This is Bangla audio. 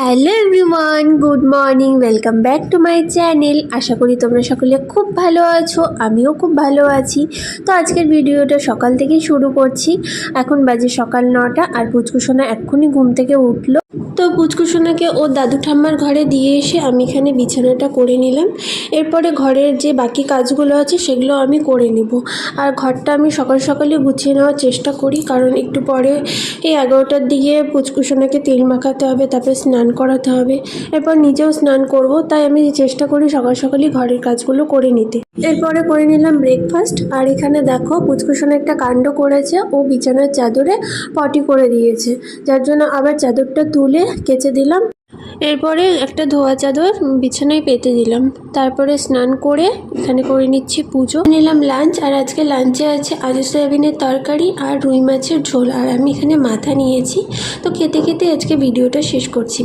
Hello everyone, good morning. Welcome back to my channel. আশা করি তোমরা সকলে খুব ভালো আছো, আমিও খুব ভালো আছি। তো আজকের ভিডিওটা সকাল থেকেই শুরু করছি। এখন বাজে সকাল 9টা আর পুচকুসোনা এক্ষুনি ঘুম থেকে উঠলো। তো পুচকুসোনাকে ওর দাদু ঠাম্মার ঘরে দিয়ে এসে আমি এখানে বিছানাটা করে নিলাম। এরপরে ঘরের যে বাকি কাজগুলো আছে সেগুলো আমি করে নেব। আর ঘরটা আমি সকাল সকালে গুছিয়ে নেওয়ার চেষ্টা করি, কারণ একটু পরে এই 11টার দিকে পুচকুসোনাকে তেল মাখাতে হবে, তারপরে স্নান করাতে হবে, এরপর নিজেও স্নান করব। তাই আমি চেষ্টা করি সকাল সকালই ঘরের কাজগুলো করে নিতে। এরপরে করে নিলাম ব্রেকফাস্ট। আর এখানে দেখো পুচকুসোনা একটা কাণ্ড করেছে, ও বিছানার চাদরে পটি করে দিয়েছে, যার জন্য আবার চাদরটা তুলে কেচে দিলাম। এরপরে একটা ধোয়া চাদর বিছানায় পেতে দিলাম। তারপরে স্নান করে এখানে করে নিচ্ছি পুজো। নিলাম লাঞ্চ। আর আজকে লাঞ্চে আছে আলু সয়াবিনের তরকারি আর রুই মাছের ঝোল, আর আমি এখানে মাথা নিয়েছি। তো খেতে খেতে আজকে ভিডিওটা শেষ করছি।